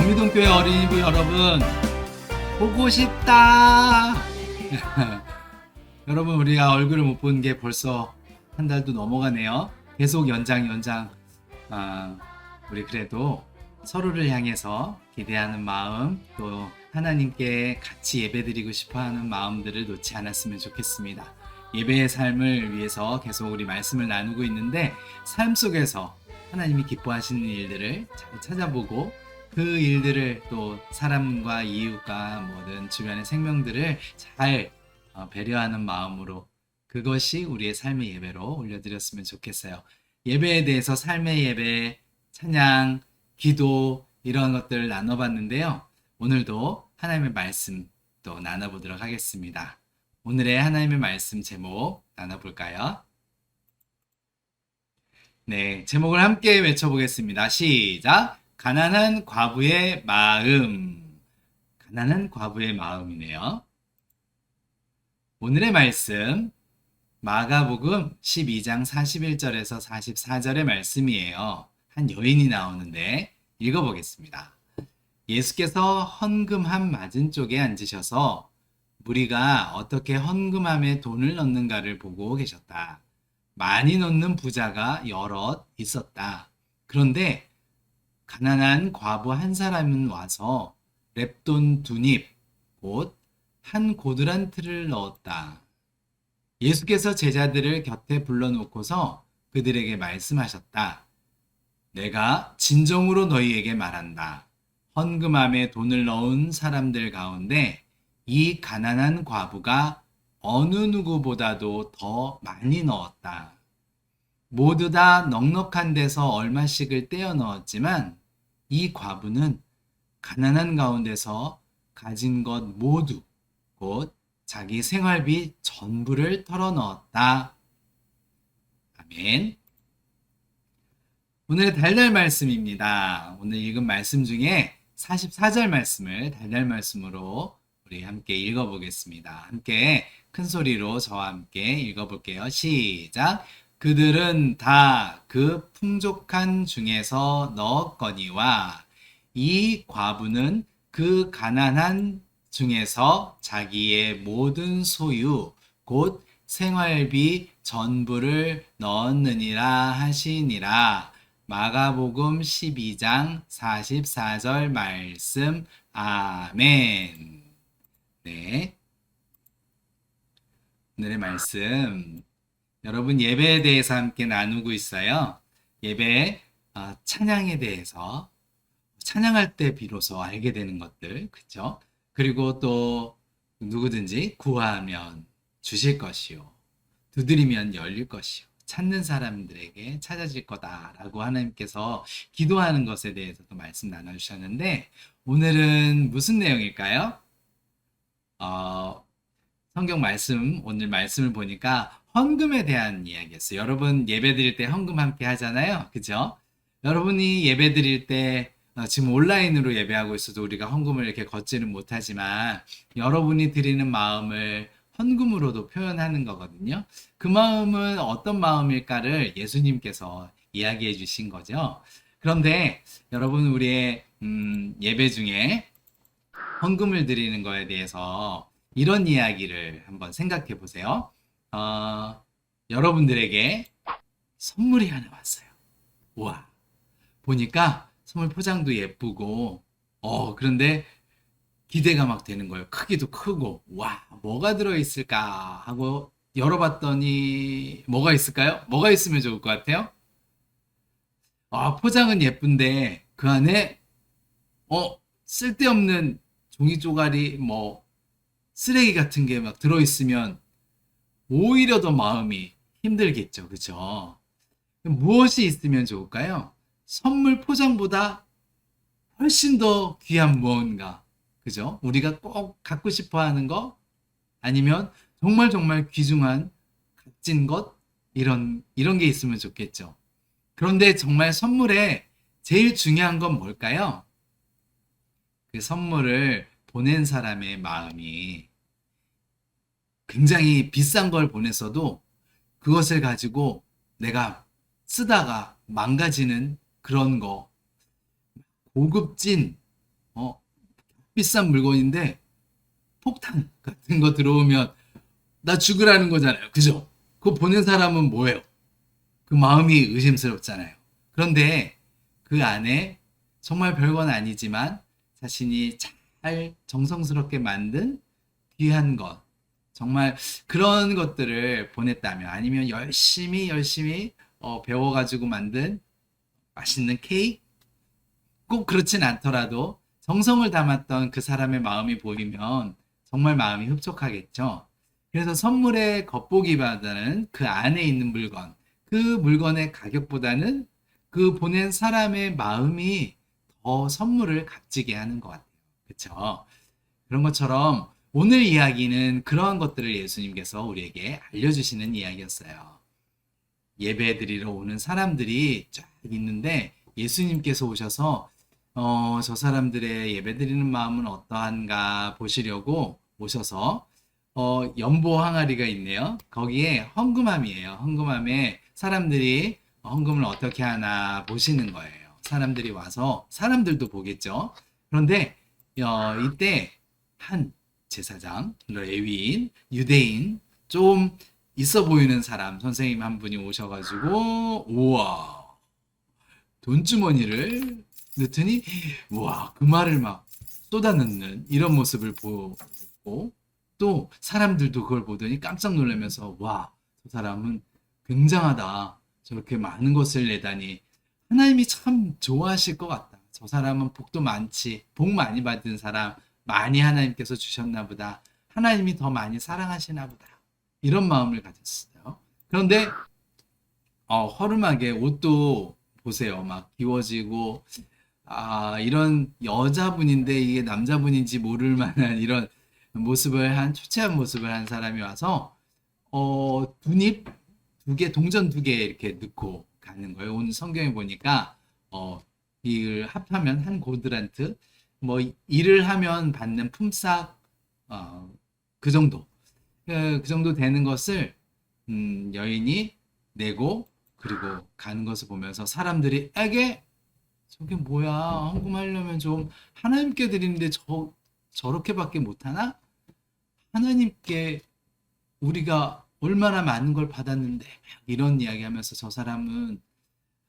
미동교회 어린이부 여러분, 보고 싶다. 여러분, 우리가 얼굴을 못 본 게 벌써 한 달도 넘어가네요. 계속 연장. 우리 그래도 서로를 향해서 기대하는 마음, 또 하나님께 같이 예배드리고 싶어하는 마음들을 놓지 않았으면 좋겠습니다. 예배의 삶을 위해서 계속 우리 말씀을 나누고 있는데, 삶 속에서 하나님이 기뻐하시는 일들을 잘 찾아보고 그 일들을 또 사람과 이웃과 모든 주변의 생명들을 잘 배려하는 마음으로, 그것이 우리의 삶의 예배로 올려드렸으면 좋겠어요. 예배에 대해서 삶의 예배, 찬양, 기도 이런 것들을 나눠봤는데요. 오늘도 하나님의 말씀 또 나눠보도록 하겠습니다. 오늘의 하나님의 말씀 제목 나눠볼까요? 네, 제목을 함께 외쳐보겠습니다. 시작! 가난한 과부의 마음. 가난한 과부의 마음이네요. 오늘의 말씀 마가복음 12장 41절에서 44절의 말씀이에요. 한 여인이 나오는데 읽어보겠습니다. 예수께서 헌금함 맞은 쪽에 앉으셔서 무리가 어떻게 헌금함에 돈을 넣는가를 보고 계셨다. 많이 넣는 부자가 여럿 있었다. 그런데 가난한 과부 한 사람은 와서 렙돈 2닙, 곧 한 고드란트를 넣었다. 예수께서 제자들을 곁에 불러놓고서 그들에게 말씀하셨다. 내가 진정으로 너희에게 말한다. 헌금함에 돈을 넣은 사람들 가운데 이 가난한 과부가 어느 누구보다도 더 많이 넣었다. 모두 다 넉넉한 데서 얼마씩을 떼어 넣었지만 이 과부는 가난한 가운데서 가진 것 모두, 곧 자기 생활비 전부를 털어 넣었다. 아멘. 오늘의 달달 말씀입니다. 오늘 읽은 말씀 중에 44절 말씀을 달달 말씀으로 우리 함께 읽어보겠습니다. 함께 큰 소리로 저와 함께 읽어볼게요. 시작! 그들은 다 그 풍족한 중에서 넣었거니와 이 과부는 그 가난한 중에서 자기의 모든 소유 곧 생활비 전부를 넣었느니라 하시니라. 마가복음 12장 44절 말씀. 아멘. 네. 오늘의 말씀, 여러분 예배에 대해서 함께 나누고 있어요. 예배, 찬양에 대해서 찬양할 때 비로소 알게 되는 것들, 그렇죠? 그리고 또 누구든지 구하면 주실 것이요, 두드리면 열릴 것이요, 찾는 사람들에게 찾아질 거다라고 하나님께서 기도하는 것에 대해서도 말씀 나눠주셨는데, 오늘은 무슨 내용일까요? 성경 말씀, 오늘 말씀을 보니까 헌금에 대한 이야기였어요. 여러분 예배 드릴 때 헌금 함께 하잖아요. 그죠? 여러분이 예배 드릴 때 지금 온라인으로 예배하고 있어도 우리가 헌금을 이렇게 걷지는 못하지만 여러분이 드리는 마음을 헌금으로도 표현하는 거거든요. 그 마음은 어떤 마음일까를 예수님께서 이야기해 주신 거죠. 그런데 여러분 우리의 예배 중에 헌금을 드리는 거에 대해서 이런 이야기를 한번 생각해 보세요. 여러분들에게 선물이 하나 왔어요. 우와. 보니까 선물 포장도 예쁘고, 그런데 기대가 막 되는 거예요. 크기도 크고, 와, 뭐가 들어있을까 하고 열어봤더니 뭐가 있을까요? 뭐가 있으면 좋을 것 같아요? 포장은 예쁜데 그 안에 쓸데없는 종이 쪼가리, 쓰레기 같은 게 막 들어있으면 오히려 더 마음이 힘들겠죠. 그죠? 무엇이 있으면 좋을까요? 선물 포장보다 훨씬 더 귀한 무언가. 그죠? 우리가 꼭 갖고 싶어 하는 거, 아니면 정말 귀중한 값진 것, 이런 게 있으면 좋겠죠. 그런데 정말 선물에 제일 중요한 건 뭘까요? 그 선물을 보낸 사람의 마음이 굉장히 비싼 걸 보냈어도 그것을 가지고 내가 쓰다가 망가지는 그런 거, 고급진 어, 비싼 물건인데 폭탄 같은 거 들어오면 나 죽으라는 거잖아요. 그죠? 그거 보낸 사람은 뭐예요? 그 마음이 의심스럽잖아요. 그런데 그 안에 정말 별건 아니지만 자신이 잘 정성스럽게 만든 귀한 것, 정말 그런 것들을 보냈다면 아니면 열심히 배워가지고 만든 맛있는 케이크? 꼭 그렇진 않더라도 정성을 담았던 그 사람의 마음이 보이면 정말 마음이 흡족하겠죠. 그래서 선물의 겉보기보다는 그 안에 있는 물건, 그 물건의 가격보다는 그 보낸 사람의 마음이 더 선물을 값지게 하는 것 같아요. 그렇죠? 그런 것처럼 오늘 이야기는 그러한 것들을 예수님께서 우리에게 알려주시는 이야기였어요. 예배 드리러 오는 사람들이 쫙 있는데 예수님께서 오셔서 저 사람들의 예배 드리는 마음은 어떠한가 보시려고 오셔서 연보 항아리가 있네요. 거기에 헌금함이에요. 헌금함에 사람들이 헌금을 어떻게 하나 보시는 거예요. 사람들이 와서 사람들도 보겠죠. 그런데 이때 한 제사장, 레위인, 유대인 좀 있어 보이는 사람 선생님 한 분이 오셔가지고 우와 돈주머니를 넣더니 우와 그 말을 막 쏟아넣는 이런 모습을 보고 또 사람들도 그걸 보더니 깜짝 놀라면서 와 저 사람은 굉장하다 저렇게 많은 것을 내다니 하나님이 참 좋아하실 것 같다 저 사람은 복도 많지 복 많이 받은 사람 많이 하나님께서 주셨나 보다 하나님이 더 많이 사랑하시나 보다 이런 마음을 가졌어요. 그런데 허름하게 옷도 보세요. 막 기워지고 이런 여자분인데 이게 남자분인지 모를 만한 이런 모습을 한 초췌한 모습을 한 사람이 와서 두입 두 개, 동전 두 개 이렇게 넣고 가는 거예요. 오늘 성경에 보니까 이걸 합하면 한 고드란트 뭐 일을 하면 받는 품삯 그 정도 그 정도 되는 것을 여인이 내고 그리고 가는 것을 보면서 사람들이 에게 저게 뭐야 헌금하려면 좀 하나님께 드리는데 저렇게밖에 못하나? 하나님께 우리가 얼마나 많은 걸 받았는데 이런 이야기 하면서 저 사람은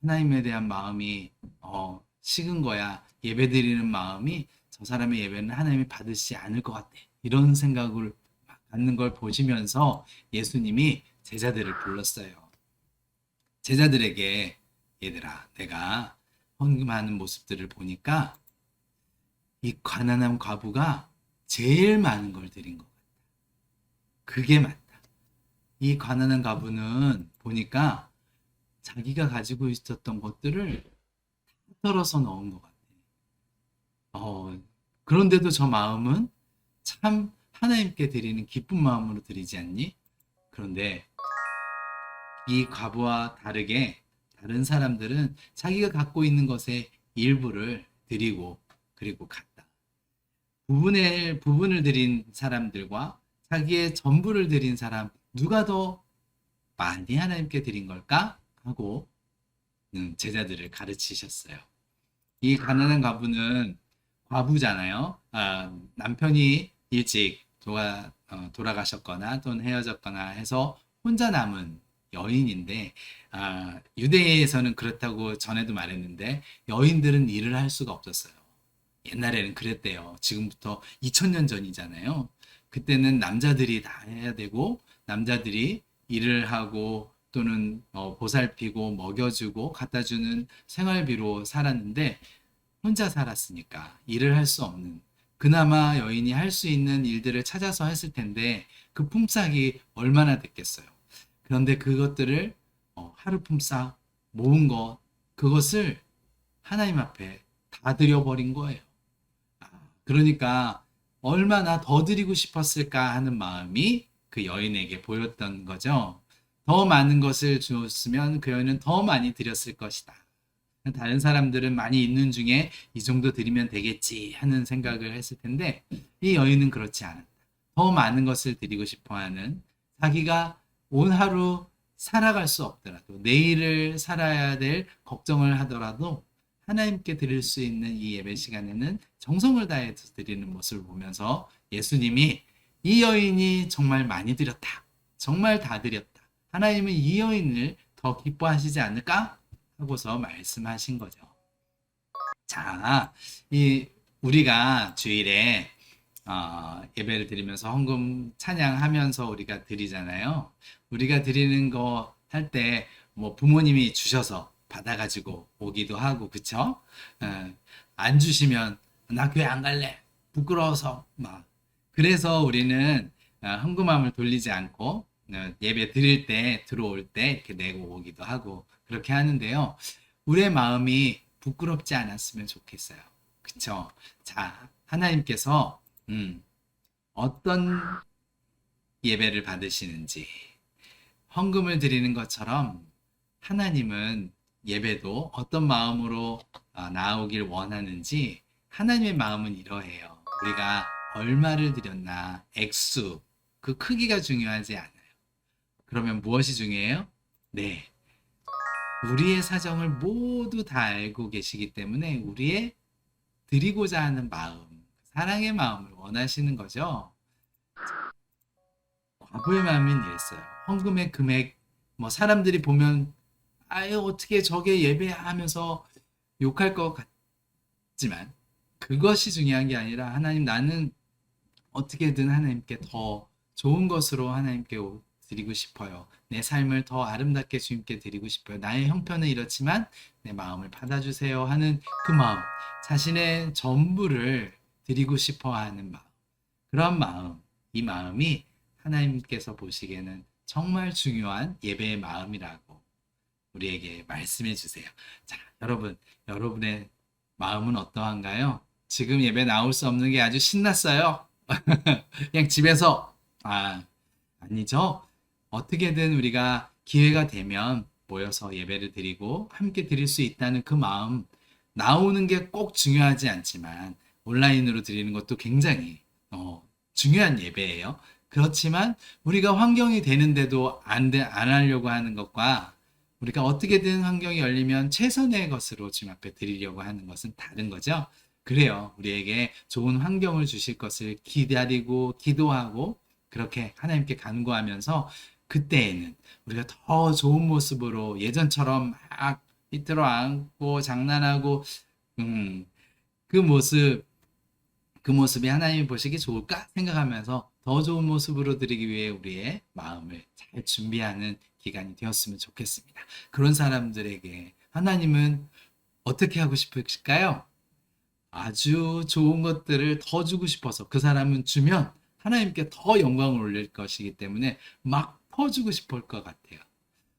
하나님에 대한 마음이 식은 거야 예배 드리는 마음이 저 사람의 예배는 하나님이 받으시지 않을 것 같아 이런 생각을 갖는 걸 보시면서 예수님이 제자들을 불렀어요. 제자들에게 얘들아 내가 헌금하는 모습들을 보니까 이 가난한 과부가 제일 많은 걸 드린 것 같다. 그게 맞다. 이 가난한 과부는 보니까 자기가 가지고 있었던 것들을 털어서 넣은 것 같아. 그런데도 저 마음은 참 하나님께 드리는 기쁜 마음으로 드리지 않니? 그런데 이 과부와 다르게 다른 사람들은 자기가 갖고 있는 것의 일부를 드리고 그리고 갔다. 부분을 드린 사람들과 자기의 전부를 드린 사람 누가 더 많이 하나님께 드린 걸까? 하고 제자들을 가르치셨어요. 이 가난한 과부는 과부잖아요. 남편이 일찍 돌아가셨거나 또는 헤어졌거나 해서 혼자 남은 여인인데 유대에서는 그렇다고 전에도 말했는데 여인들은 일을 할 수가 없었어요. 옛날에는 그랬대요. 지금부터 2000년 전이잖아요. 그때는 남자들이 다 해야 되고 남자들이 일을 하고 또는 보살피고 먹여주고 갖다주는 생활비로 살았는데 혼자 살았으니까 일을 할 수 없는 그나마 여인이 할 수 있는 일들을 찾아서 했을 텐데 그 품삯이 얼마나 됐겠어요. 그런데 그것들을 하루 품삯 모은 것 그것을 하나님 앞에 다 드려버린 거예요. 그러니까 얼마나 더 드리고 싶었을까 하는 마음이 그 여인에게 보였던 거죠. 더 많은 것을 주었으면 그 여인은 더 많이 드렸을 것이다. 다른 사람들은 많이 있는 중에 이 정도 드리면 되겠지 하는 생각을 했을 텐데 이 여인은 그렇지 않았다. 더 많은 것을 드리고 싶어하는 자기가 온 하루 살아갈 수 없더라도 내일을 살아야 될 걱정을 하더라도 하나님께 드릴 수 있는 이 예배 시간에는 정성을 다해서 드리는 모습을 보면서 예수님이 이 여인이 정말 많이 드렸다. 정말 다 드렸다. 하나님은 이 여인을 더 기뻐하시지 않을까? 하고서 말씀하신 거죠. 자, 우리가 주일에 예배를 드리면서 헌금 찬양하면서 우리가 드리잖아요. 우리가 드리는 거 할 때 뭐 부모님이 주셔서 받아가지고 오기도 하고, 그쵸? 안 주시면 나 교회 안 갈래. 부끄러워서 막. 그래서 우리는 헌금함을 돌리지 않고 예배 드릴 때 들어올 때 이렇게 내고 오기도 하고 그렇게 하는데요. 우리의 마음이 부끄럽지 않았으면 좋겠어요. 그쵸? 자, 하나님께서 어떤 예배를 받으시는지, 헌금을 드리는 것처럼 하나님은 예배도 어떤 마음으로 나오길 원하는지, 하나님의 마음은 이러해요. 우리가 얼마를 드렸나, 액수, 그 크기가 중요하지 않아요. 그러면 무엇이 중요해요? 네, 우리의 사정을 모두 다 알고 계시기 때문에 우리의 드리고자 하는 마음, 사랑의 마음을 원하시는 거죠. 과부의 마음은 이랬어요. 헌금의 금액, 뭐 사람들이 보면 아유 어떻게 저게 예배하면서 욕할 것 같지만 그것이 중요한 게 아니라, 하나님, 나는 어떻게든 하나님께 더 좋은 것으로 하나님께 드리고 싶어요. 내 삶을 더 아름답게 주님께 드리고 싶어요. 나의 형편은 이렇지만 내 마음을 받아주세요 하는 그 마음, 자신의 전부를 드리고 싶어 하는 마음, 그런 마음, 이 마음이 하나님께서 보시기에는 정말 중요한 예배의 마음이라고 우리에게 말씀해 주세요. 자, 여러분의 마음은 어떠한가요? 지금 예배 나올 수 없는 게 아주 신났어요. 그냥 집에서, 아니죠. 어떻게든 우리가 기회가 되면 모여서 예배를 드리고 함께 드릴 수 있다는 그 마음, 나오는 게 꼭 중요하지 않지만 온라인으로 드리는 것도 굉장히 중요한 예배예요. 그렇지만 우리가 환경이 되는데도 안 하려고 하는 것과, 우리가 어떻게든 환경이 열리면 최선의 것으로 주님 앞에 드리려고 하는 것은 다른 거죠. 그래요. 우리에게 좋은 환경을 주실 것을 기다리고 기도하고 그렇게 하나님께 간구하면서, 그때에는 우리가 더 좋은 모습으로 예전처럼 막 삐뚤어 앉고 장난하고 그 모습이 하나님이 보시기 좋을까 생각하면서 더 좋은 모습으로 드리기 위해 우리의 마음을 잘 준비하는 기간이 되었으면 좋겠습니다. 그런 사람들에게 하나님은 어떻게 하고 싶으실까요? 아주 좋은 것들을 더 주고 싶어서, 그 사람은 주면 하나님께 더 영광을 올릴 것이기 때문에 막 퍼주고 싶을 것 같아요.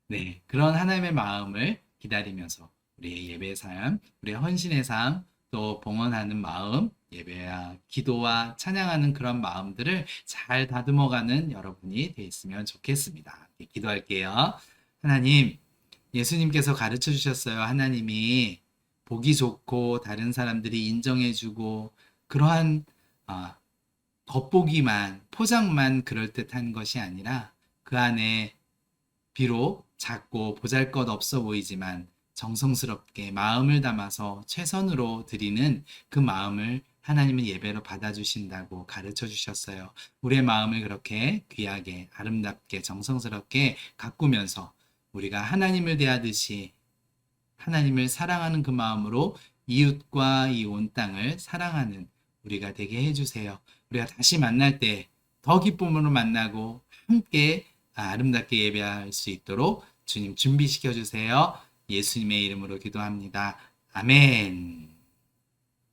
네, 그런 하나님의 마음을 기다리면서 우리의 예배 삶, 우리의 헌신의 삶, 또 봉헌하는 마음, 예배와 기도와 찬양하는 그런 마음들을 잘 다듬어가는 여러분이 되었으면 좋겠습니다. 기도할게요. 하나님, 예수님께서 가르쳐 주셨어요. 하나님이 보기 좋고 다른 사람들이 인정해주고 그러한 겉보기만, 포장만 그럴듯한 것이 아니라, 그 안에 비록 작고 보잘것없어 보이지만 정성스럽게 마음을 담아서 최선으로 드리는 그 마음을 하나님은 예배로 받아주신다고 가르쳐 주셨어요. 우리의 마음을 그렇게 귀하게, 아름답게, 정성스럽게 가꾸면서 우리가 하나님을 대하듯이 하나님을 사랑하는 그 마음으로 이웃과 이 온 땅을 사랑하는 우리가 되게 해주세요. 우리가 다시 만날 때 더 기쁨으로 만나고 함께 아름답게 예배할 수 있도록 주님 준비시켜 주세요. 예수님의 이름으로 기도합니다. 아멘.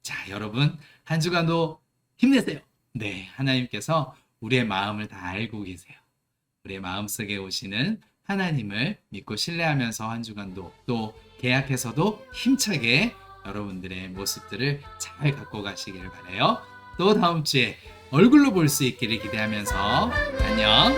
자, 여러분, 한 주간도 힘내세요. 네, 하나님께서 우리의 마음을 다 알고 계세요. 우리의 마음속에 오시는 하나님을 믿고 신뢰하면서 한 주간도, 또 계약해서도 힘차게 여러분들의 모습들을 잘 갖고 가시기를 바라요. 또 다음 주에 얼굴로 볼 수 있기를 기대하면서 안녕.